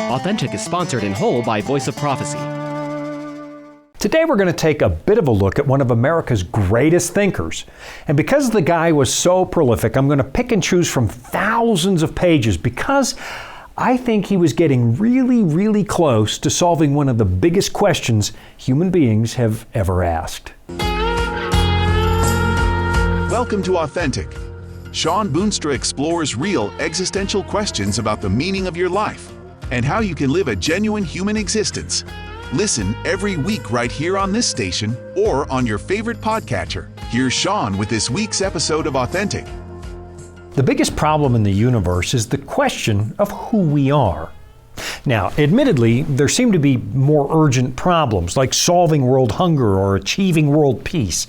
Authentic is sponsored in whole by Voice of Prophecy. Today we're going to take a bit of a look at one of America's greatest thinkers. And because the guy was so prolific, I'm going to pick and choose from thousands of pages because I think he was getting really close to solving one of the biggest questions human beings have ever asked. Welcome to Authentic. Sean Boonstra explores real existential questions about the meaning of your life and how you can live a genuine human existence. Listen every week right here on this station or on your favorite podcatcher. Here's Sean with this week's episode of Authentic. The biggest problem in the universe is the question of who we are. Now, admittedly, there seem to be more urgent problems like solving world hunger or achieving world peace.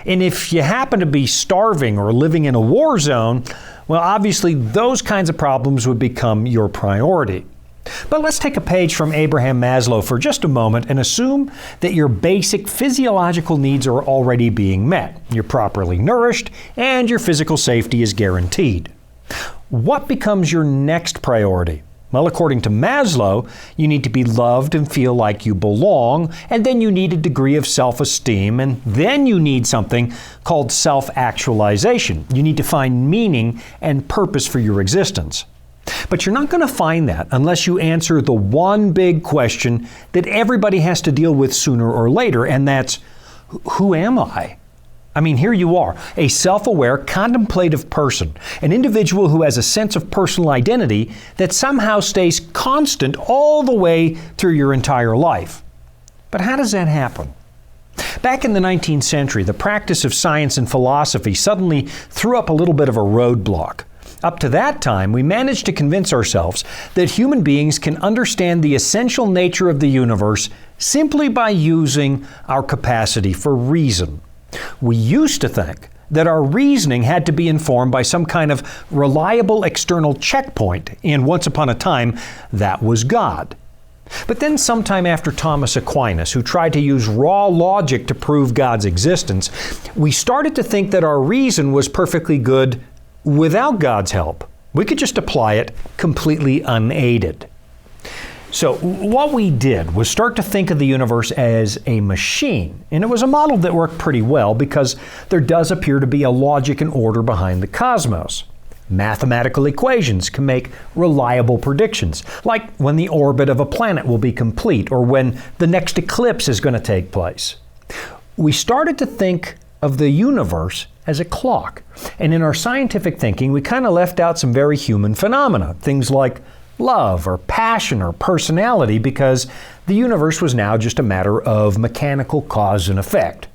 And if you happen to be starving or living in a war zone, well, obviously those kinds of problems would become your priority. But let's take a page from Abraham Maslow for just a moment and assume that your basic physiological needs are already being met. You're properly nourished and your physical safety is guaranteed. What becomes your next priority? Well, according to Maslow, you need to be loved and feel like you belong, and then you need a degree of self-esteem, and then you need something called self-actualization. You need to find meaning and purpose for your existence. But you're not going to find that unless you answer the one big question that everybody has to deal with sooner or later, and that's, who am I? I mean, here you are, a self-aware, contemplative person, an individual who has a sense of personal identity that somehow stays constant all the way through your entire life. But how does that happen? Back in the 19th century, the practice of science and philosophy suddenly threw up a little bit of a roadblock. Up to that time, we managed to convince ourselves that human beings can understand the essential nature of the universe simply by using our capacity for reason. We used to think that our reasoning had to be informed by some kind of reliable external checkpoint, and once upon a time, that was God. But then sometime after Thomas Aquinas, who tried to use raw logic to prove God's existence, we started to think that our reason was perfectly good without God's help. We could just apply it completely unaided. So what we did was start to think of the universe as a machine. And it was a model that worked pretty well because there does appear to be a logic and order behind the cosmos. Mathematical equations can make reliable predictions, like when the orbit of a planet will be complete or when the next eclipse is going to take place. We started to think of the universe as a clock. And in our scientific thinking, we kind of left out some very human phenomena, things like love or passion or personality, because the universe was now just a matter of mechanical cause and effect.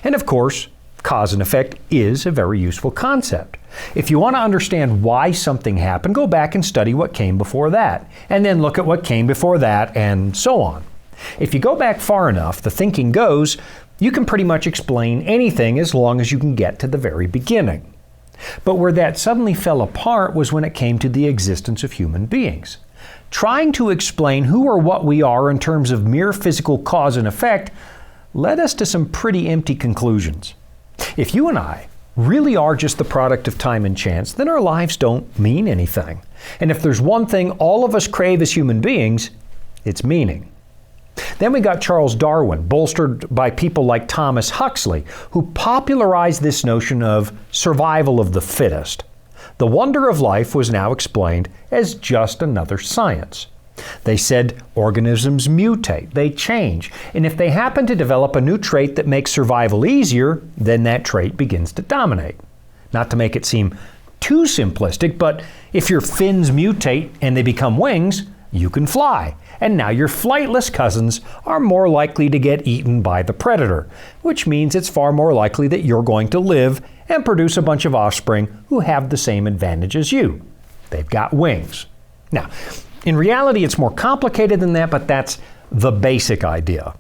And of course, cause and effect is a very useful concept. If you want to understand why something happened, go back and study what came before that, and then look at what came before that, and so on. If you go back far enough, the thinking goes, you can pretty much explain anything as long as you can get to the very beginning. But where that suddenly fell apart was when it came to the existence of human beings. Trying to explain who or what we are in terms of mere physical cause and effect led us to some pretty empty conclusions. If you and I really are just the product of time and chance, then our lives don't mean anything. And if there's one thing all of us crave as human beings, it's meaning. Then we got Charles Darwin, bolstered by people like Thomas Huxley, who popularized this notion of survival of the fittest. The wonder of life was now explained as just another science. They said organisms mutate, they change, and if they happen to develop a new trait that makes survival easier, then that trait begins to dominate. Not to make it seem too simplistic, but if your fins mutate and they become wings, you can fly. And now your flightless cousins are more likely to get eaten by the predator, which means it's far more likely that you're going to live and produce a bunch of offspring who have the same advantage as you. They've got wings. Now, in reality, it's more complicated than that, but that's the basic idea.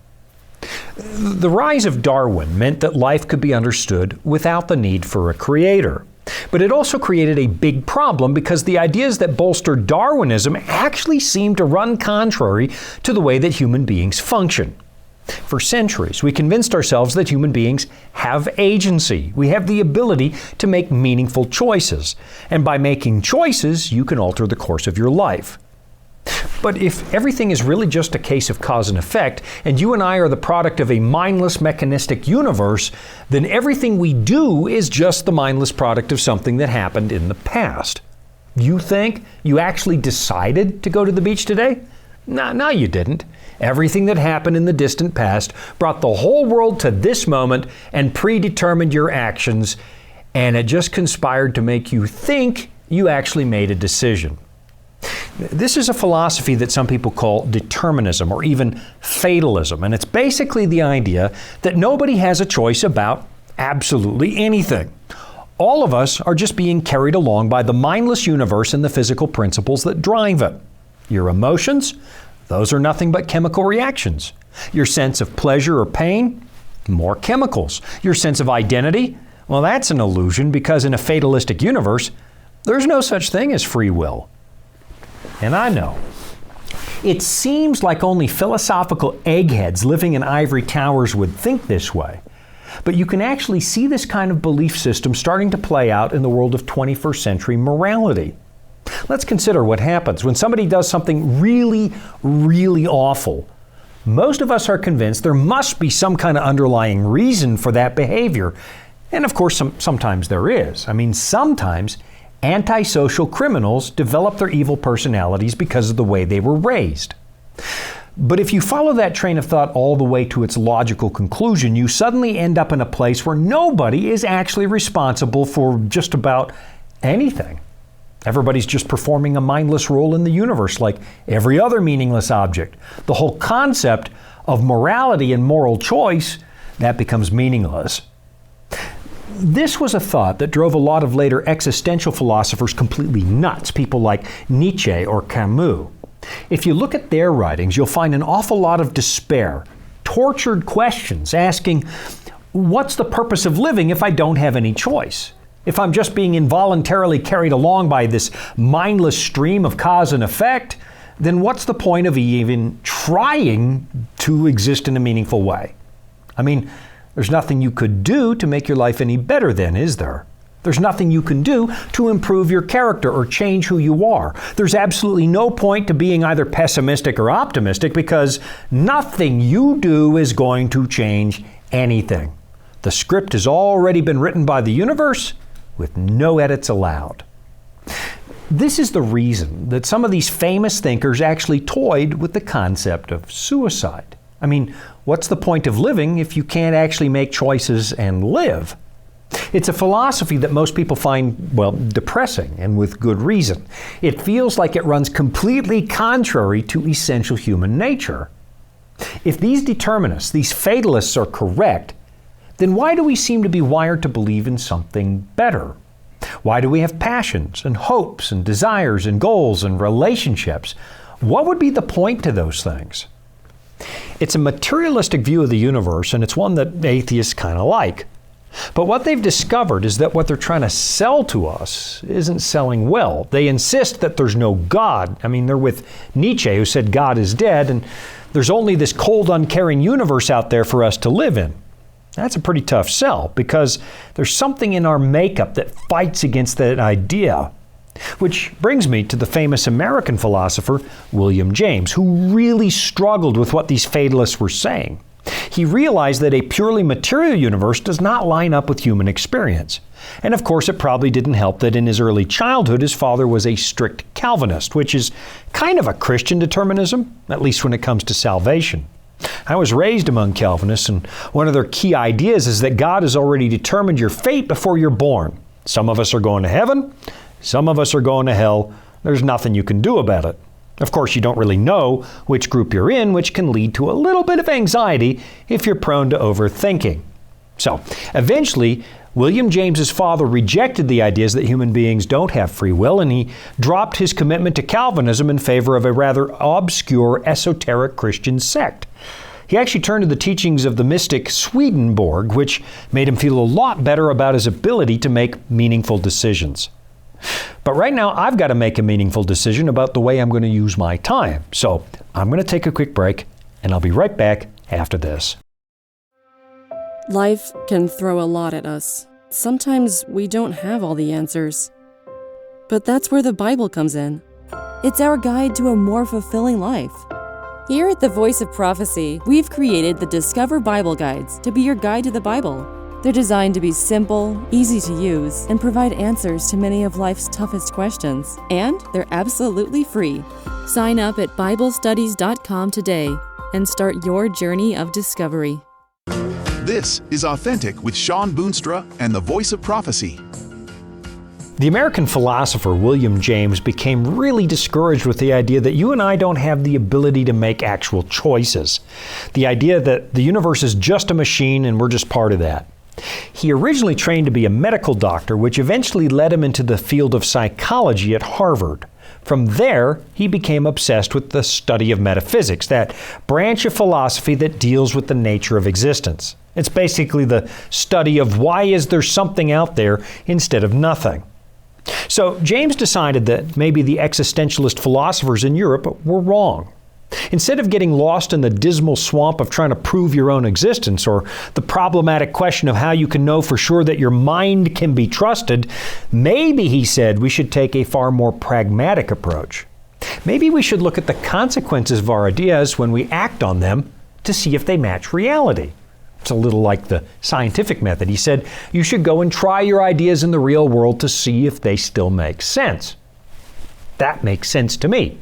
The rise of Darwin meant that life could be understood without the need for a creator. But it also created a big problem because the ideas that bolstered Darwinism actually seemed to run contrary to the way that human beings function. For centuries, we convinced ourselves that human beings have agency. We have the ability to make meaningful choices. And by making choices, you can alter the course of your life. But if everything is really just a case of cause and effect, and you and I are the product of a mindless mechanistic universe, then everything we do is just the mindless product of something that happened in the past. You think you actually decided to go to the beach today? No, you didn't. Everything that happened in the distant past brought the whole world to this moment and predetermined your actions, and it just conspired to make you think you actually made a decision. This is a philosophy that some people call determinism or even fatalism, and it's basically the idea that nobody has a choice about absolutely anything. All of us are just being carried along by the mindless universe and the physical principles that drive it. Your emotions, those are nothing but chemical reactions. Your sense of pleasure or pain, more chemicals. Your sense of identity, well, that's an illusion because in a fatalistic universe, there's no such thing as free will. And I know, it seems like only philosophical eggheads living in ivory towers would think this way. But you can actually see this kind of belief system starting to play out in the world of 21st century morality. Let's consider what happens when somebody does something really, really awful. Most of us are convinced there must be some kind of underlying reason for that behavior. And of course, sometimes there is. Sometimes antisocial criminals develop their evil personalities because of the way they were raised. But if you follow that train of thought all the way to its logical conclusion, you suddenly end up in a place where nobody is actually responsible for just about anything. Everybody's just performing a mindless role in the universe like every other meaningless object. The whole concept of morality and moral choice, that becomes meaningless. This was a thought that drove a lot of later existential philosophers completely nuts, people like Nietzsche or Camus. If you look at their writings, you'll find an awful lot of despair, tortured questions asking, what's the purpose of living if I don't have any choice? If I'm just being involuntarily carried along by this mindless stream of cause and effect, then what's the point of even trying to exist in a meaningful way? There's nothing you could do to make your life any better then, is there? There's nothing you can do to improve your character or change who you are. There's absolutely no point to being either pessimistic or optimistic because nothing you do is going to change anything. The script has already been written by the universe with no edits allowed. This is the reason that some of these famous thinkers actually toyed with the concept of suicide. What's the point of living if you can't actually make choices and live? It's a philosophy that most people find, depressing, and with good reason. It feels like it runs completely contrary to essential human nature. If these determinists, these fatalists are correct, then why do we seem to be wired to believe in something better? Why do we have passions and hopes and desires and goals and relationships? What would be the point to those things? It's a materialistic view of the universe, and it's one that atheists kind of like. But what they've discovered is that what they're trying to sell to us isn't selling well. They insist that there's no God. They're with Nietzsche, who said God is dead, and there's only this cold, uncaring universe out there for us to live in. That's a pretty tough sell because there's something in our makeup that fights against that idea. Which brings me to the famous American philosopher, William James, who really struggled with what these fatalists were saying. He realized that a purely material universe does not line up with human experience. And of course, it probably didn't help that in his early childhood, his father was a strict Calvinist, which is kind of a Christian determinism, at least when it comes to salvation. I was raised among Calvinists, and one of their key ideas is that God has already determined your fate before you're born. Some of us are going to heaven, some of us are going to hell. There's nothing you can do about it. Of course, you don't really know which group you're in, which can lead to a little bit of anxiety if you're prone to overthinking. So, eventually, William James's father rejected the ideas that human beings don't have free will, and he dropped his commitment to Calvinism in favor of a rather obscure, esoteric Christian sect. He actually turned to the teachings of the mystic Swedenborg, which made him feel a lot better about his ability to make meaningful decisions. But right now, I've got to make a meaningful decision about the way I'm going to use my time. So I'm going to take a quick break, and I'll be right back after this. Life can throw a lot at us. Sometimes we don't have all the answers. But that's where the Bible comes in. It's our guide to a more fulfilling life. Here at the Voice of Prophecy, we've created the Discover Bible Guides to be your guide to the Bible. They're designed to be simple, easy to use, and provide answers to many of life's toughest questions. And they're absolutely free. Sign up at BibleStudies.com today and start your journey of discovery. This is Authentic with Sean Boonstra and the Voice of Prophecy. The American philosopher William James became really discouraged with the idea that you and I don't have the ability to make actual choices. The idea that the universe is just a machine and we're just part of that. He originally trained to be a medical doctor, which eventually led him into the field of psychology at Harvard. From there, he became obsessed with the study of metaphysics, that branch of philosophy that deals with the nature of existence. It's basically the study of why is there something out there instead of nothing. So James decided that maybe the existentialist philosophers in Europe were wrong. Instead of getting lost in the dismal swamp of trying to prove your own existence or the problematic question of how you can know for sure that your mind can be trusted, maybe, he said, we should take a far more pragmatic approach. Maybe we should look at the consequences of our ideas when we act on them to see if they match reality. It's a little like the scientific method. He said, you should go and try your ideas in the real world to see if they still make sense. That makes sense to me.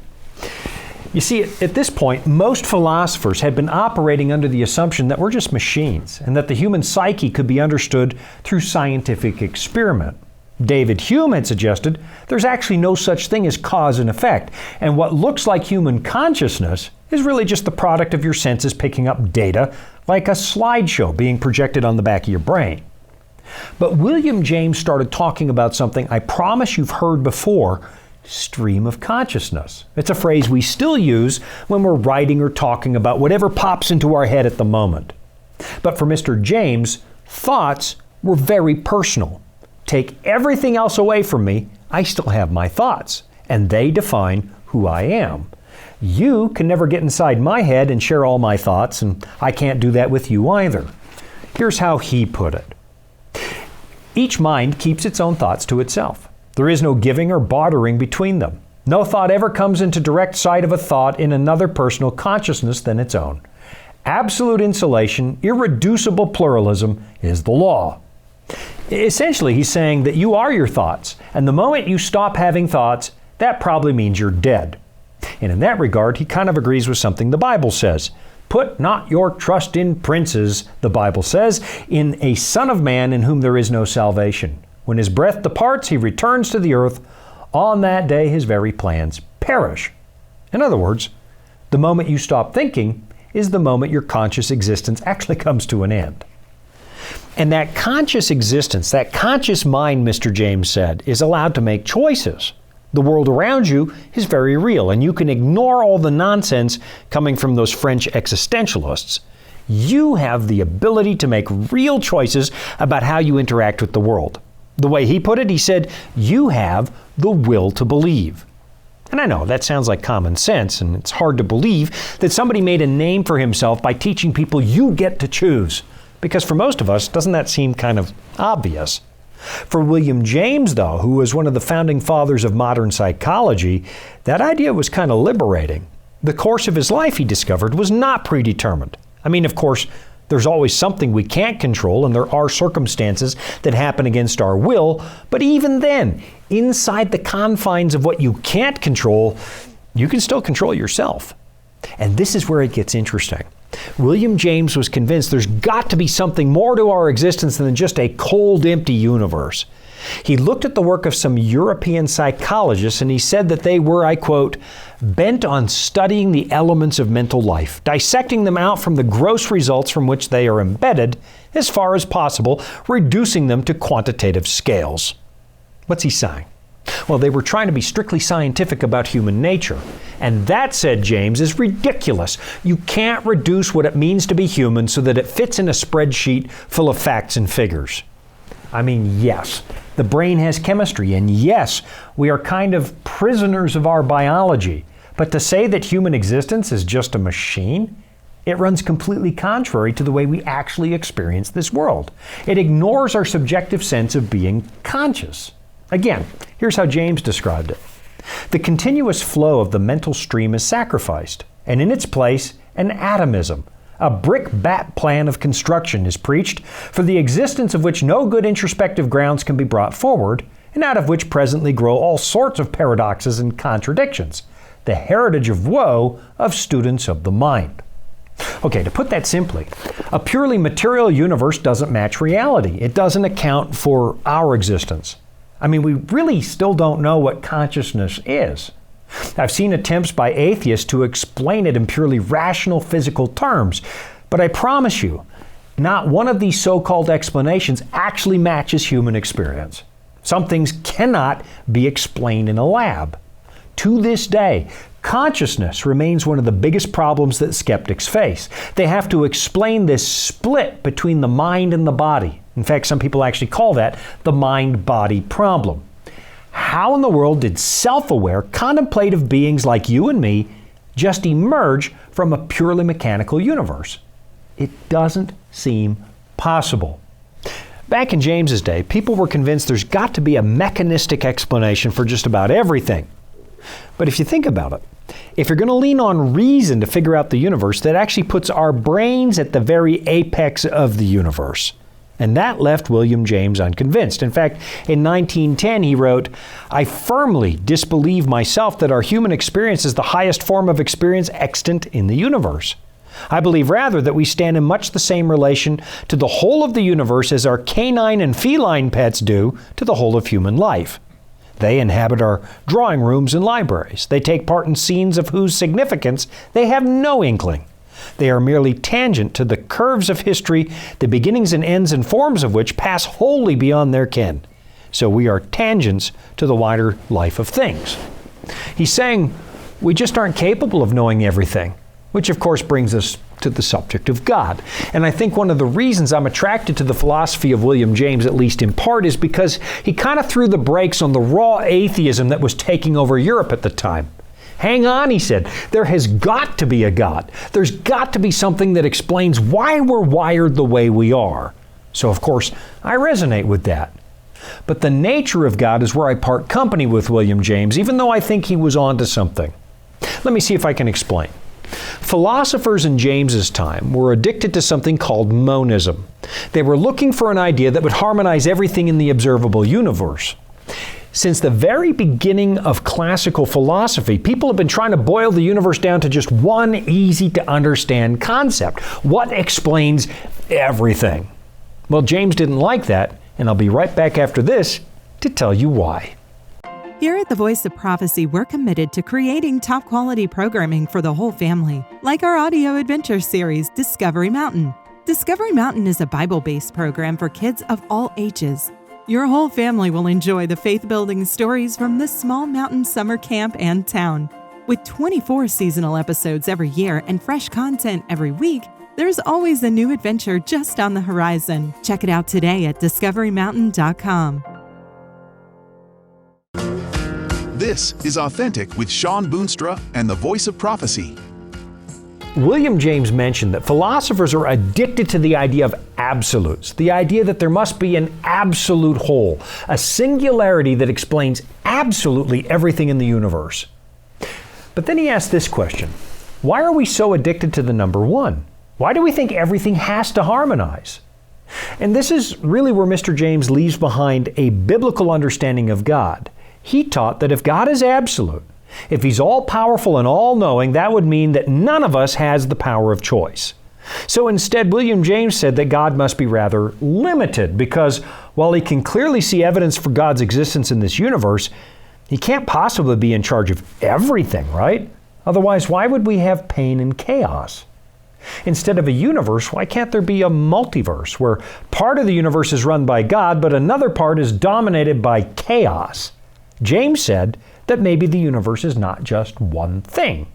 You see, at this point, most philosophers had been operating under the assumption that we're just machines and that the human psyche could be understood through scientific experiment. David Hume had suggested there's actually no such thing as cause and effect, and what looks like human consciousness is really just the product of your senses picking up data like a slideshow being projected on the back of your brain. But William James started talking about something I promise you've heard before: stream of consciousness. It's a phrase we still use when we're writing or talking about whatever pops into our head at the moment. But for Mr. James, thoughts were very personal. Take everything else away from me, I still have my thoughts, and they define who I am. You can never get inside my head and share all my thoughts, and I can't do that with you either. Here's how he put it. Each mind keeps its own thoughts to itself. There is no giving or bartering between them. No thought ever comes into direct sight of a thought in another personal consciousness than its own. Absolute insulation, irreducible pluralism is the law. Essentially, he's saying that you are your thoughts, and the moment you stop having thoughts, that probably means you're dead. And in that regard, he kind of agrees with something the Bible says. Put not your trust in princes, the Bible says, in a son of man in whom there is no salvation. When his breath departs, he returns to the earth. On that day, his very plans perish. In other words, the moment you stop thinking is the moment your conscious existence actually comes to an end. And that conscious existence, that conscious mind, Mr. James said, is allowed to make choices. The world around you is very real, and you can ignore all the nonsense coming from those French existentialists. You have the ability to make real choices about how you interact with the world. The way he put it, he said, you have the will to believe. And I know that sounds like common sense, and it's hard to believe that somebody made a name for himself by teaching people you get to choose. Because for most of us, doesn't that seem kind of obvious? For William James, though, who was one of the founding fathers of modern psychology, that idea was kind of liberating. The course of his life, he discovered, was not predetermined. I mean, of course, there's always something we can't control, and there are circumstances that happen against our will, but even then, inside the confines of what you can't control, you can still control yourself. And this is where it gets interesting. William James was convinced there's got to be something more to our existence than just a cold, empty universe. He looked at the work of some European psychologists and he said that they were, I quote, bent on studying the elements of mental life, dissecting them out from the gross results from which they are embedded, as far as possible, reducing them to quantitative scales. What's he saying? Well, they were trying to be strictly scientific about human nature. And that, said James, is ridiculous. You can't reduce what it means to be human so that it fits in a spreadsheet full of facts and figures. I mean, yes, the brain has chemistry, and yes, we are kind of prisoners of our biology. But to say that human existence is just a machine, it runs completely contrary to the way we actually experience this world. It ignores our subjective sense of being conscious. Again, here's how James described it. The continuous flow of the mental stream is sacrificed, and in its place, an atomism, a brick-bat plan of construction is preached, for the existence of which no good introspective grounds can be brought forward, and out of which presently grow all sorts of paradoxes and contradictions, the heritage of woe of students of the mind. Okay, to put that simply, a purely material universe doesn't match reality. It doesn't account for our existence. I mean, we really still don't know what consciousness is. I've seen attempts by atheists to explain it in purely rational physical terms, but I promise you, not one of these so-called explanations actually matches human experience. Some things cannot be explained in a lab. To this day, consciousness remains one of the biggest problems that skeptics face. They have to explain this split between the mind and the body. In fact, some people actually call that the mind-body problem. How in the world did self-aware, contemplative beings like you and me just emerge from a purely mechanical universe? It doesn't seem possible. Back in James's day, people were convinced there's got to be a mechanistic explanation for just about everything. But if you think about it, if you're going to lean on reason to figure out the universe, that actually puts our brains at the very apex of the universe. And that left William James unconvinced. In fact, in 1910 he wrote, "I firmly disbelieve myself that our human experience is the highest form of experience extant in the universe. I believe rather that we stand in much the same relation to the whole of the universe as our canine and feline pets do to the whole of human life. They inhabit our drawing rooms and libraries. They take part in scenes of whose significance they have no inkling. They are merely tangent to the curves of history, the beginnings and ends and forms of which pass wholly beyond their ken. So we are tangents to the wider life of things." He's saying we just aren't capable of knowing everything, which of course brings us to the subject of God. And I think one of the reasons I'm attracted to the philosophy of William James, at least in part, is because he kind of threw the brakes on the raw atheism that was taking over Europe at the time. Hang on, he said, there has got to be a God. There's got to be something that explains why we're wired the way we are. So of course, I resonate with that. But the nature of God is where I part company with William James, even though I think he was onto something. Let me see if I can explain. Philosophers in James's time were addicted to something called monism. They were looking for an idea that would harmonize everything in the observable universe. Since the very beginning of classical philosophy, people have been trying to boil the universe down to just one easy-to-understand concept. What explains everything? Well, James didn't like that, and I'll be right back after this to tell you why. Here at the Voice of Prophecy, we're committed to creating top-quality programming for the whole family, like our audio adventure series, Discovery Mountain. Discovery Mountain is a Bible-based program for kids of all ages. Your whole family will enjoy the faith-building stories from this small mountain summer camp and town. With 24 seasonal episodes every year and fresh content every week, there's always a new adventure just on the horizon. Check it out today at discoverymountain.com. This is Authentic with Sean Boonstra and the Voice of Prophecy. William James mentioned that philosophers are addicted to the idea of absolutes, the idea that there must be an absolute whole, a singularity that explains absolutely everything in the universe. But then he asked this question: why are we so addicted to the number one? Why do we think everything has to harmonize? And this is really where Mr. James leaves behind a biblical understanding of God. He taught that if God is absolute, if He's all-powerful and all-knowing, that would mean that none of us has the power of choice. So instead, William James said that God must be rather limited, because while He can clearly see evidence for God's existence in this universe, He can't possibly be in charge of everything, right? Otherwise, why would we have pain and chaos? Instead of a universe, why can't there be a multiverse, where part of the universe is run by God, but another part is dominated by chaos? James said that maybe the universe is not just one thing.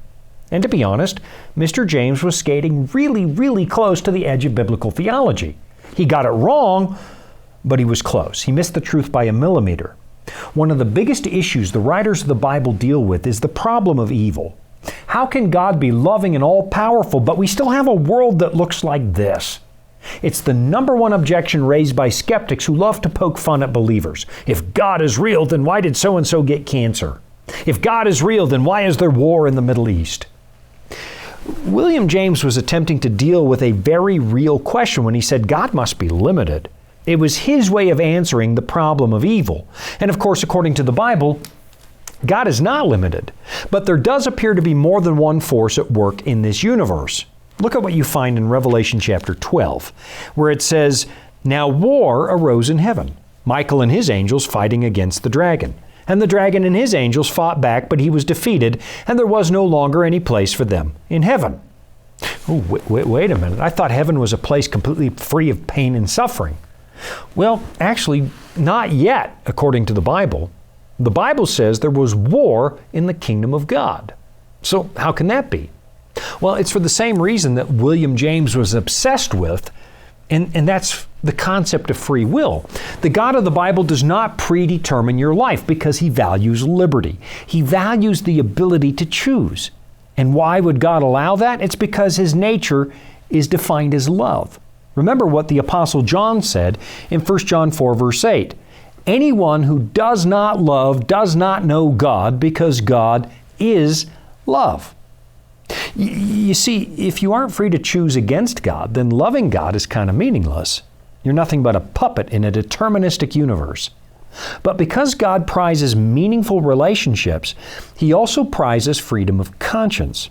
And to be honest, Mr. James was skating really, really close to the edge of biblical theology. He got it wrong, but he was close. He missed the truth by a millimeter. One of the biggest issues the writers of the Bible deal with is the problem of evil. How can God be loving and all-powerful, but we still have a world that looks like this? It's the number one objection raised by skeptics who love to poke fun at believers. If God is real, then why did so-and-so get cancer? If God is real, then why is there war in the Middle East? William James was attempting to deal with a very real question when he said God must be limited. It was his way of answering the problem of evil. And of course, according to the Bible, God is not limited. But there does appear to be more than one force at work in this universe. Look at what you find in Revelation chapter 12, where it says, "Now war arose in heaven, Michael and his angels fighting against the dragon. And the dragon and his angels fought back, but he was defeated, and there was no longer any place for them in heaven." Oh, wait a minute. I thought heaven was a place completely free of pain and suffering. Well, actually, not yet, according to the Bible. The Bible says there was war in the kingdom of God. So how can that be? Well, it's for the same reason that William James was obsessed with, and that's the concept of free will. The God of the Bible does not predetermine your life because he values liberty. He values the ability to choose. And why would God allow that? It's because his nature is defined as love. Remember what the Apostle John said in 1 John 4, verse 8. "Anyone who does not love does not know God, because God is love." You see, if you aren't free to choose against God, then loving God is kind of meaningless. You're nothing but a puppet in a deterministic universe. But because God prizes meaningful relationships, he also prizes freedom of conscience.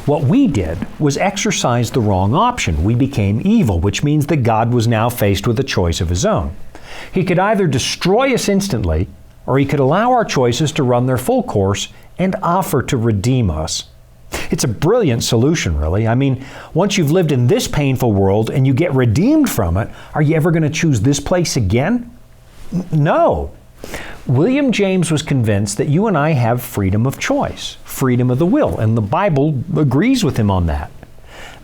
What we did was exercise the wrong option. We became evil, which means that God was now faced with a choice of his own. He could either destroy us instantly, or he could allow our choices to run their full course and offer to redeem us. It's a brilliant solution, really. I mean, once you've lived in this painful world and you get redeemed from it, are you ever going to choose this place again? No. William James was convinced that you and I have freedom of choice, freedom of the will, and the Bible agrees with him on that.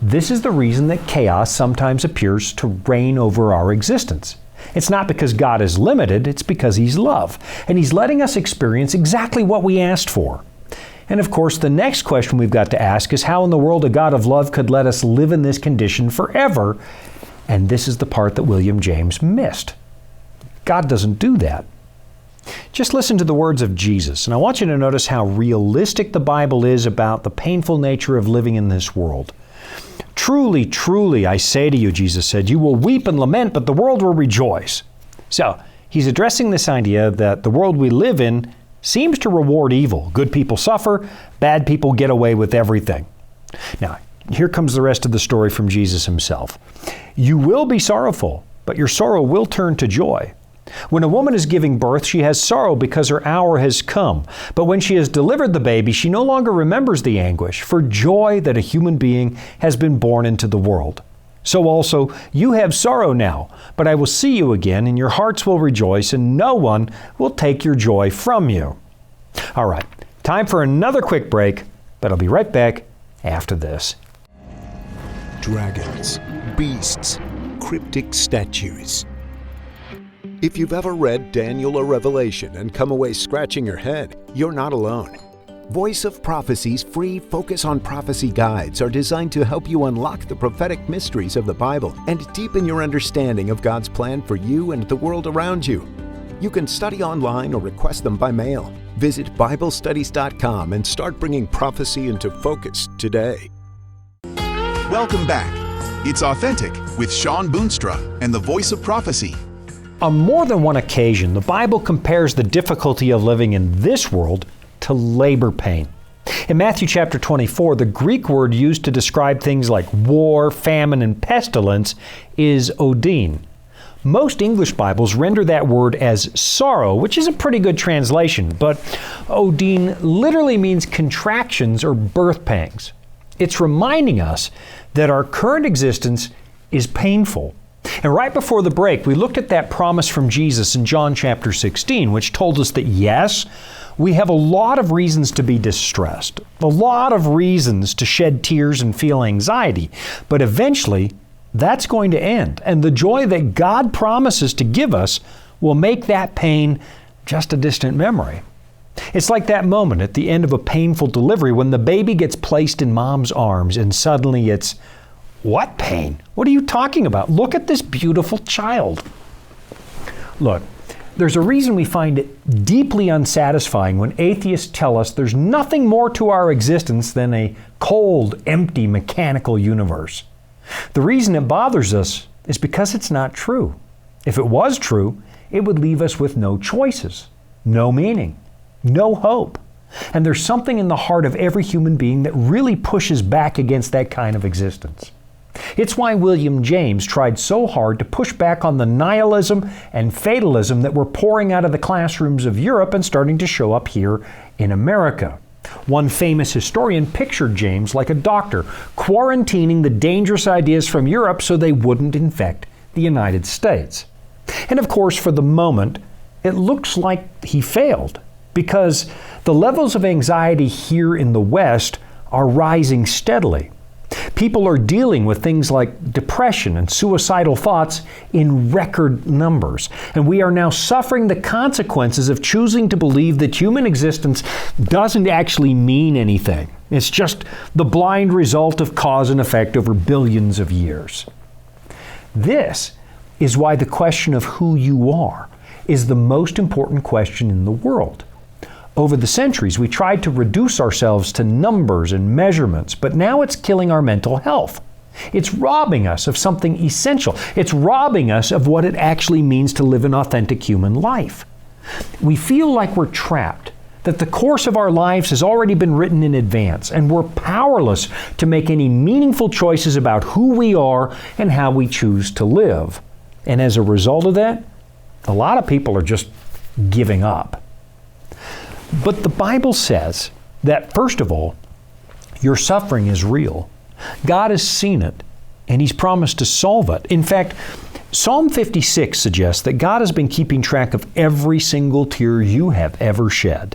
This is the reason that chaos sometimes appears to reign over our existence. It's not because God is limited, it's because he's love, and he's letting us experience exactly what we asked for. And of course, the next question we've got to ask is how in the world a God of love could let us live in this condition forever? And this is the part that William James missed. God doesn't do that. Just listen to the words of Jesus, and I want you to notice how realistic the Bible is about the painful nature of living in this world. "Truly, truly, I say to you," Jesus said, "you will weep and lament, but the world will rejoice." So, he's addressing this idea that the world we live in seems to reward evil. Good people suffer, bad people get away with everything. Now, here comes the rest of the story from Jesus himself. "You will be sorrowful, but your sorrow will turn to joy. When a woman is giving birth, she has sorrow because her hour has come. But when she has delivered the baby, she no longer remembers the anguish for joy that a human being has been born into the world. So also, you have sorrow now, but I will see you again, and your hearts will rejoice, and no one will take your joy from you." All right, time for another quick break, but I'll be right back after this. Dragons, beasts, cryptic statues. If you've ever read Daniel or Revelation and come away scratching your head, you're not alone. Voice of Prophecy's free Focus on Prophecy guides are designed to help you unlock the prophetic mysteries of the Bible and deepen your understanding of God's plan for you and the world around you. You can study online or request them by mail. Visit BibleStudies.com and start bringing prophecy into focus today. Welcome back. It's Authentic with Sean Boonstra and the Voice of Prophecy. On more than one occasion, the Bible compares the difficulty of living in this world to labor pain. In Matthew chapter 24, the Greek word used to describe things like war, famine, and pestilence is odin. Most English Bibles render that word as sorrow, which is a pretty good translation, but odin literally means contractions or birth pangs. It's reminding us that our current existence is painful. And right before the break, we looked at that promise from Jesus in John chapter 16, which told us that yes, we have a lot of reasons to be distressed, a lot of reasons to shed tears and feel anxiety, but eventually that's going to end. And the joy that God promises to give us will make that pain just a distant memory. It's like that moment at the end of a painful delivery when the baby gets placed in mom's arms and suddenly it's, "What pain? What are you talking about? Look at this beautiful child." Look, There's a reason we find it deeply unsatisfying when atheists tell us there's nothing more to our existence than a cold, empty, mechanical universe. The reason it bothers us is because it's not true. If it was true, it would leave us with no choices, no meaning, no hope. And there's something in the heart of every human being that really pushes back against that kind of existence. It's why William James tried so hard to push back on the nihilism and fatalism that were pouring out of the classrooms of Europe and starting to show up here in America. One famous historian pictured James like a doctor, quarantining the dangerous ideas from Europe so they wouldn't infect the United States. And of course, for the moment, it looks like he failed, because the levels of anxiety here in the West are rising steadily. People are dealing with things like depression and suicidal thoughts in record numbers. And we are now suffering the consequences of choosing to believe that human existence doesn't actually mean anything. It's just the blind result of cause and effect over billions of years. This is why the question of who you are is the most important question in the world. Over the centuries, we tried to reduce ourselves to numbers and measurements, but now it's killing our mental health. It's robbing us of something essential. It's robbing us of what it actually means to live an authentic human life. We feel like we're trapped, that the course of our lives has already been written in advance, and we're powerless to make any meaningful choices about who we are and how we choose to live. And as a result of that, a lot of people are just giving up. But the Bible says that, first of all, your suffering is real. God has seen it, and He's promised to solve it. In fact, Psalm 56 suggests that God has been keeping track of every single tear you have ever shed.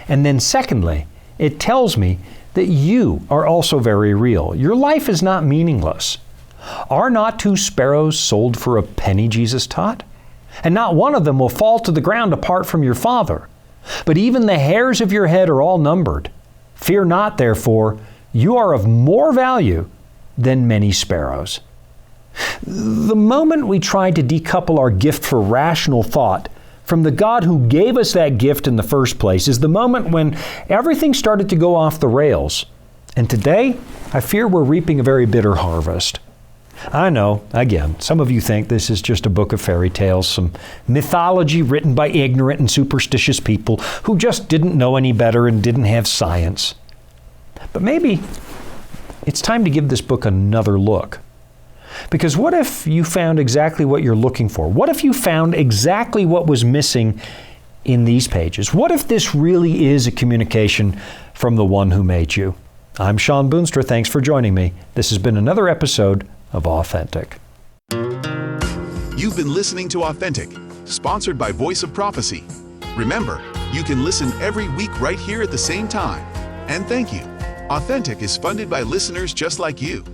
And then secondly, it tells me that you are also very real. Your life is not meaningless. Are not 2 sparrows sold for a penny, Jesus taught? And not one of them will fall to the ground apart from your Father. But even the hairs of your head are all numbered. Fear not, therefore, you are of more value than many sparrows. The moment we try to decouple our gift for rational thought from the God who gave us that gift in the first place is the moment when everything started to go off the rails. And today, I fear we're reaping a very bitter harvest. I know, again, some of you think this is just a book of fairy tales, some mythology written by ignorant and superstitious people who just didn't know any better and didn't have science. But maybe it's time to give this book another look. Because what if you found exactly what you're looking for? What if you found exactly what was missing in these pages? What if this really is a communication from the one who made you? I'm Sean Boonstra. Thanks for joining me. This has been another episode of Authentic. You've been listening to Authentic, sponsored by Voice of Prophecy. Remember, you can listen every week right here at the same time. And thank you. Authentic is funded by listeners just like you.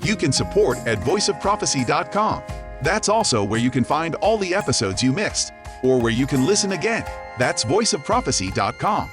You can support at voiceofprophecy.com. That's also where you can find all the episodes you missed, or where you can listen again. That's voiceofprophecy.com.